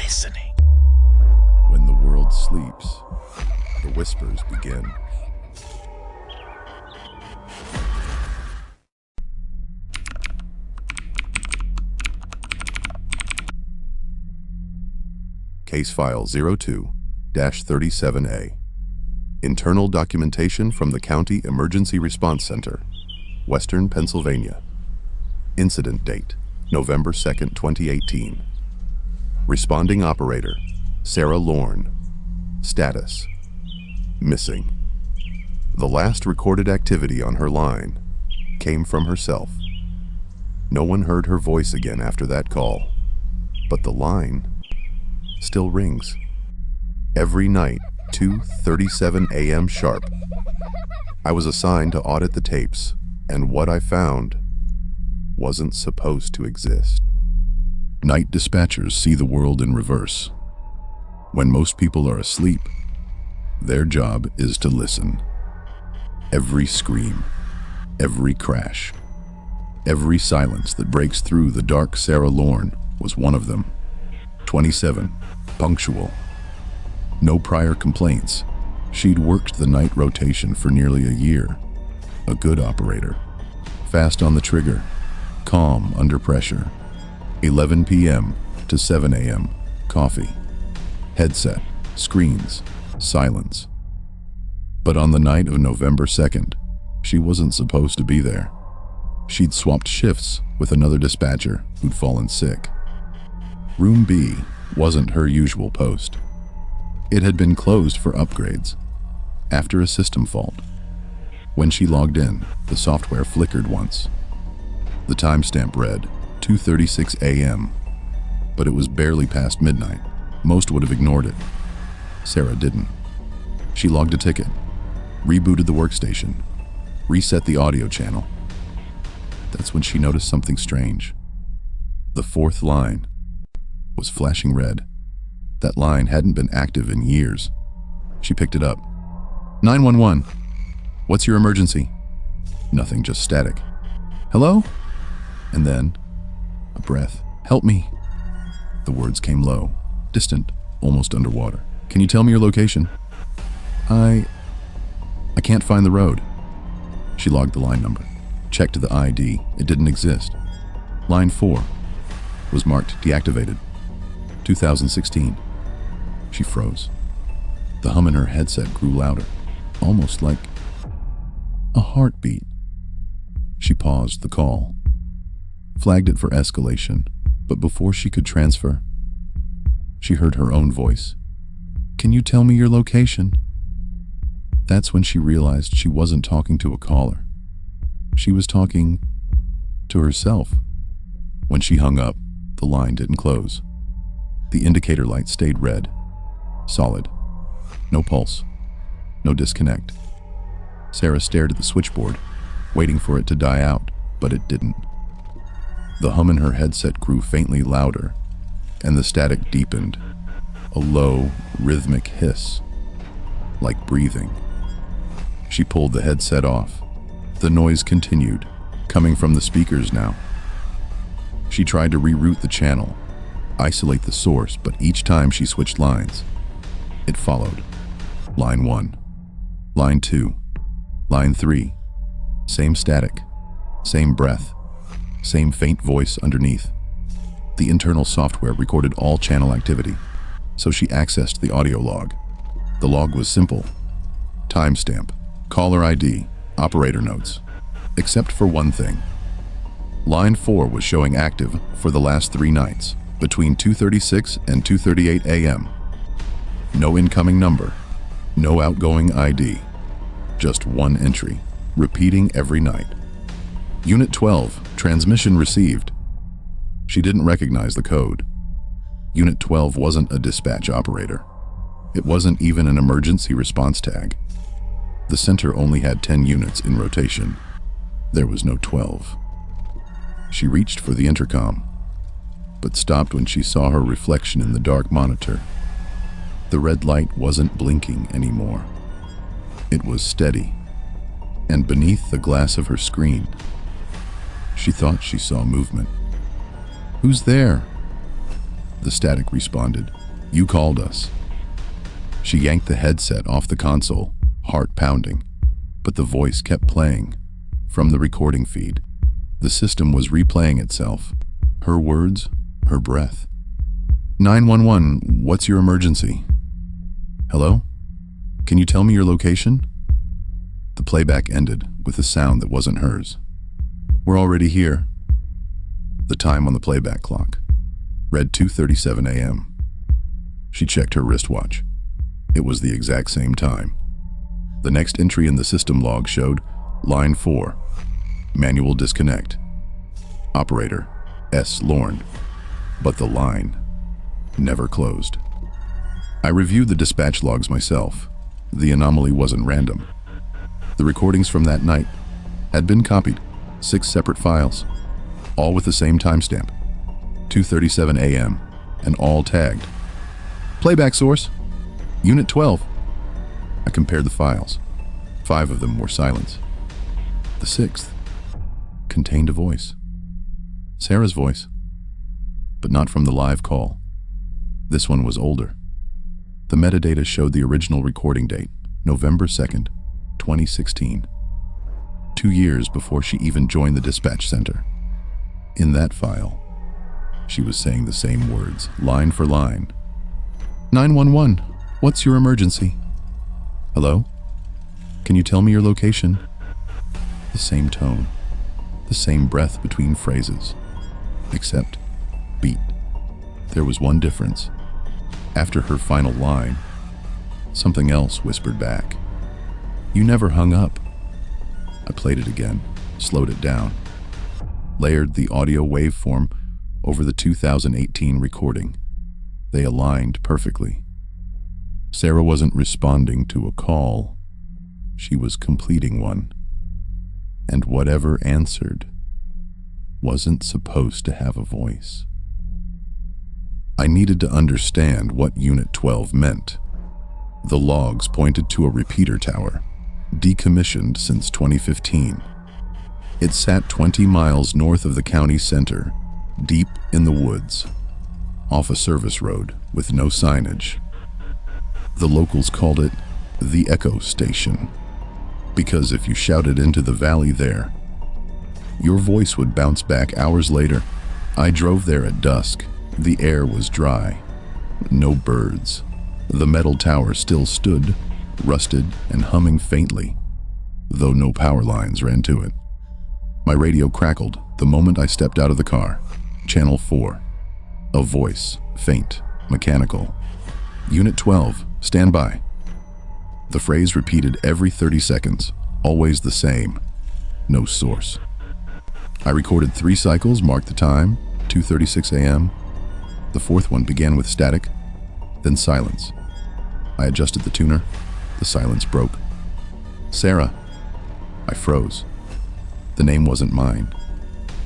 listening. When the world sleeps, the whispers begin. Case File 02-37A. Internal documentation from the County Emergency Response Center, Western Pennsylvania. Incident date, November 2nd, 2018. Responding operator, Sarah Lorne. Status, missing. The last recorded activity on her line came from herself. No one heard her voice again after that call, but the line still rings. Every night, 2:37 a.m. sharp. I was assigned to audit the tapes, and what I found wasn't supposed to exist. Night dispatchers see the world in reverse. When most people are asleep, their job is to listen. Every scream, every crash, every silence that breaks through the dark Sarah Lorne was one of them. 27, punctual. No prior complaints. She'd worked the night rotation for nearly a year. A good operator. Fast on the trigger. Calm under pressure. 11 p.m. to 7 a.m. Coffee. Headset. Screens. Silence. But on the night of November 2nd, she wasn't supposed to be there. She'd swapped shifts with another dispatcher who'd fallen sick. Room B wasn't her usual post. It had been closed for upgrades after a system fault. When she logged in, the software flickered once. The timestamp read 2:36 a.m., but it was barely past midnight. Most would have ignored it. Sarah didn't. She logged a ticket, rebooted the workstation, reset the audio channel. That's when she noticed something strange. The fourth line was flashing red. That line hadn't been active in years. She picked it up. 911. What's your emergency? Nothing, just static. Hello? And then, a breath. Help me. The words came low, distant, almost underwater. Can you tell me your location? I can't find the road. She logged the line number, checked the ID. It didn't exist. Line 4 was marked deactivated. 2016. She froze. The hum in her headset grew louder, almost like a heartbeat. She paused the call, flagged it for escalation, but before she could transfer, she heard her own voice. Can you tell me your location? That's when she realized she wasn't talking to a caller. She was talking to herself. When she hung up, the line didn't close. The indicator light stayed red, solid. No pulse, no disconnect. Sarah stared at the switchboard, waiting for it to die out, but it didn't. The hum in her headset grew faintly louder, and the static deepened, a low, rhythmic hiss, like breathing. She pulled the headset off. The noise continued, coming from the speakers now. She tried to reroute the channel, isolate the source, but each time she switched lines, it followed. Line 1, line 2, line 3. Same static, same breath, same faint voice underneath. The internal software recorded all channel activity, so she accessed the audio log. The log was simple. Timestamp, caller ID, operator notes. Except for one thing. Line 4 was showing active for the last 3 nights, between 2:36 and 2:38 a.m. No incoming number, no outgoing ID. Just one entry, repeating every night. Unit 12, transmission received. She didn't recognize the code. Unit 12 wasn't a dispatch operator. It wasn't even an emergency response tag. The center only had 10 units in rotation. There was no 12. She reached for the intercom, but stopped when she saw her reflection in the dark monitor. The red light wasn't blinking anymore. It was steady, and beneath the glass of her screen, she thought she saw movement. Who's there? The static responded, "You called us." She yanked the headset off the console, heart pounding, but the voice kept playing. From the recording feed, the system was replaying itself. Her words, her breath. 911, what's your emergency? Hello? Can you tell me your location? The playback ended with a sound that wasn't hers. We're already here. The time on the playback clock read 2:37 a.m. She checked her wristwatch. It was the exact same time. The next entry in the system log showed line 4, manual disconnect. Operator S. Lorne. But the line never closed. I reviewed the dispatch logs myself. The anomaly wasn't random. The recordings from that night had been copied, 6 separate files, all with the same timestamp, 2:37 a.m., and all tagged. Playback source, Unit 12. I compared the files. 5 of them were silence. The 6th contained a voice. Sarah's voice, but not from the live call. This one was older. The metadata showed the original recording date, November 2nd, 2016. 2 years before she even joined the dispatch center. In that file, she was saying the same words, line for line. 911, what's your emergency? Hello? Can you tell me your location? The same tone, the same breath between phrases, except beat. There was one difference. After her final line, something else whispered back. You never hung up. I played it again, slowed it down, layered the audio waveform over the 2018 recording. They aligned perfectly. Sarah wasn't responding to a call. She was completing one. And whatever answered wasn't supposed to have a voice. I needed to understand what Unit 12 meant. The logs pointed to a repeater tower, decommissioned since 2015. It sat 20 miles north of the county center, deep in the woods, off a service road with no signage. The locals called it the Echo Station, because if you shouted into the valley there, your voice would bounce back hours later. I drove there at dusk. The air was dry. No birds. The metal tower still stood, rusted and humming faintly, though no power lines ran to it. My radio crackled the moment I stepped out of the car. Channel 4. A voice, faint, mechanical. Unit 12, stand by. The phrase repeated every 30 seconds, always the same. No source. I recorded 3 cycles, marked the time, 2:36 a.m. The 4th one began with static, then silence. I adjusted the tuner. The silence broke. Sarah. I froze. The name wasn't mine.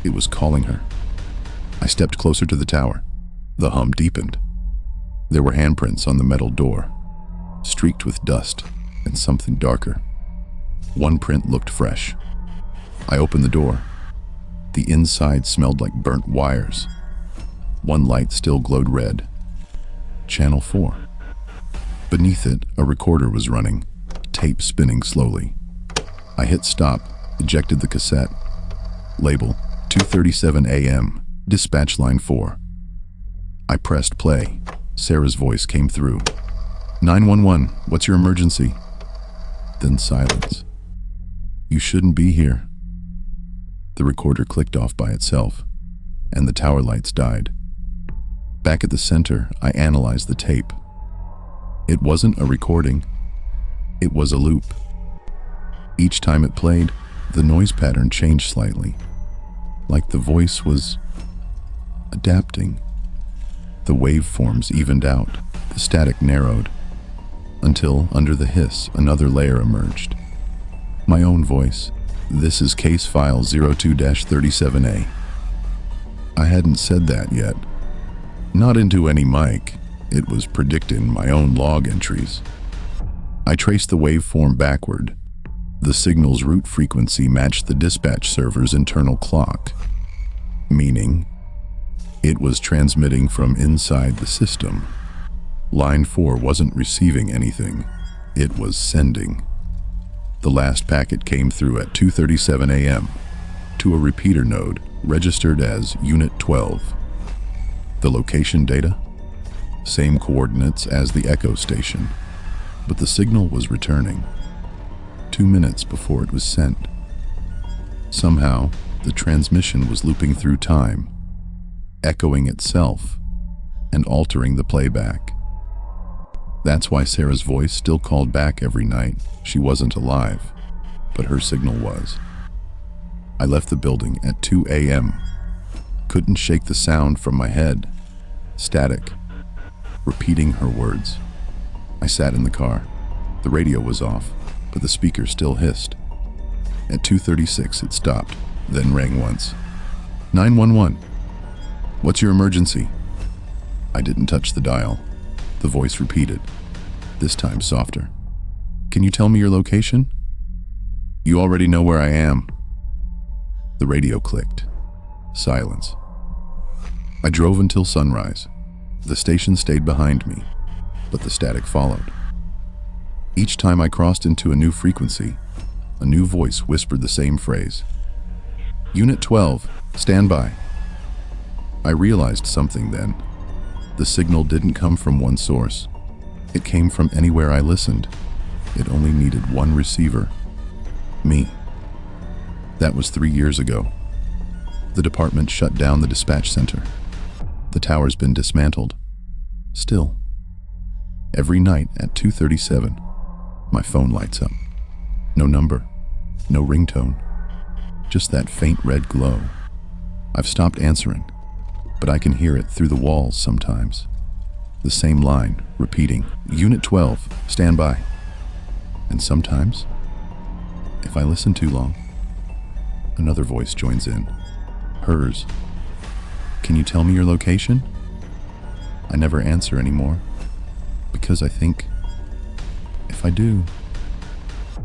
It was calling her. I stepped closer to the tower. The hum deepened. There were handprints on the metal door, streaked with dust and something darker. One print looked fresh. I opened the door. The inside smelled like burnt wires. One light still glowed red. Channel 4. Beneath it, a recorder was running, tape spinning slowly. I hit stop, ejected the cassette. Label, 2:37 a.m., dispatch line 4. I pressed play. Sarah's voice came through. 911, what's your emergency? Then silence. You shouldn't be here. The recorder clicked off by itself, and the tower lights died. Back at the center, I analyzed the tape. It wasn't a recording. It was a loop. Each time it played, the noise pattern changed slightly, like the voice was adapting. The waveforms evened out, the static narrowed, until under the hiss, another layer emerged. My own voice. This is case file 02-37A. I hadn't said that yet. Not into any mic. It was predicted in my own log entries. I traced the waveform backward. The signal's root frequency matched the dispatch server's internal clock, meaning It was transmitting from inside the system. Line 4 wasn't receiving anything. It was sending. The last packet came through at 2:37 a.m. to a repeater node registered as Unit 12. The location data? Same coordinates as the Echo station, but the signal was returning 2 minutes before it was sent. Somehow, the transmission was looping through time, echoing itself and altering the playback. That's why Sarah's voice still called back every night. She wasn't alive, but her signal was. I left the building at 2 a.m. Couldn't shake the sound from my head. Static, repeating her words. I sat in the car. The radio was off, but the speaker still hissed. At 2:36 it stopped, then rang once. 911. What's your emergency? I didn't touch the dial. The voice repeated, this time softer. Can you tell me your location? You already know where I am. The radio clicked. Silence. I drove until sunrise. The station stayed behind me, but the static followed. Each time I crossed into a new frequency, a new voice whispered the same phrase. Unit 12, stand by. I realized something then. The signal didn't come from one source. It came from anywhere I listened. It only needed one receiver. Me. That was 3 years ago. The department shut down the dispatch center. The tower's been dismantled. Still, every night at 2:37, my phone lights up. No number, no ringtone, just that faint red glow. I've stopped answering, but I can hear it through the walls sometimes. The same line, repeating, Unit 12, stand by. And sometimes, if I listen too long, another voice joins in. Hers. Can you tell me your location? I never answer anymore, because I think, if I do,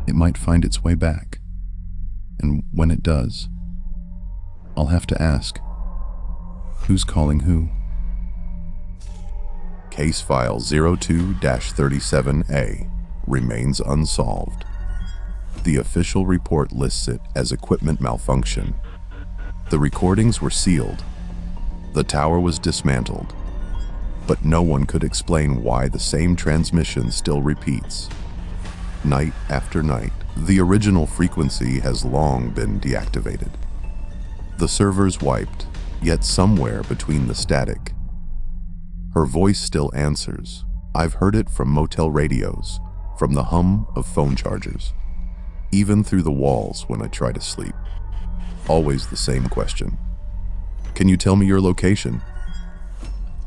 it might find its way back. And when it does, I'll have to ask, who's calling who? Case file 02-37A remains unsolved. The official report lists it as equipment malfunction. The recordings were sealed. The tower was dismantled, but no one could explain why the same transmission still repeats. Night after night, the original frequency has long been deactivated. The servers wiped, yet somewhere between the static, her voice still answers. I've heard it from motel radios, from the hum of phone chargers, even through the walls when I try to sleep. Always the same question. Can you tell me your location?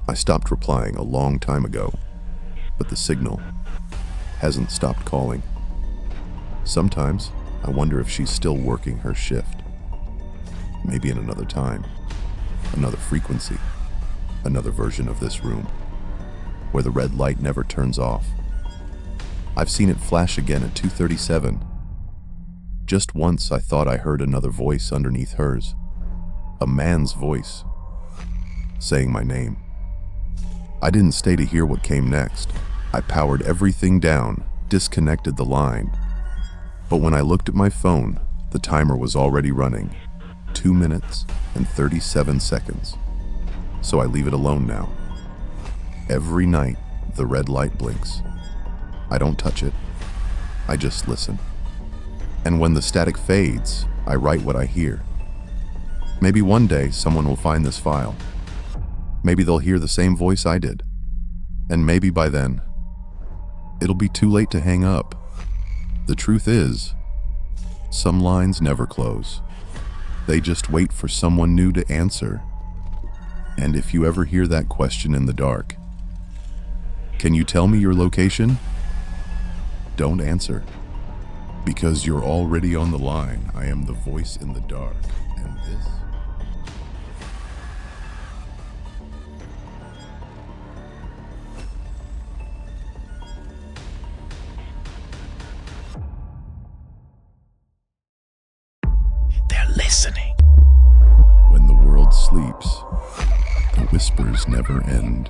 I stopped replying a long time ago, but the signal hasn't stopped calling. Sometimes I wonder if she's still working her shift. Maybe in another time, another frequency, another version of this room, where the red light never turns off. I've seen it flash again at 2:37. Just once I thought I heard another voice underneath hers. A man's voice, saying my name. I didn't stay to hear what came next. I powered everything down, disconnected the line. But when I looked at my phone, the timer was already running. 2 minutes and 37 seconds. So I leave it alone now. Every night, the red light blinks. I don't touch it. I just listen. And when the static fades, I write what I hear. Maybe one day someone will find this file. Maybe they'll hear the same voice I did. And maybe by then, it'll be too late to hang up. The truth is, some lines never close. They just wait for someone new to answer. And if you ever hear that question in the dark, can you tell me your location? Don't answer, because you're already on the line. I am the voice in the dark, and this... They're listening. When the world sleeps, the whispers never end.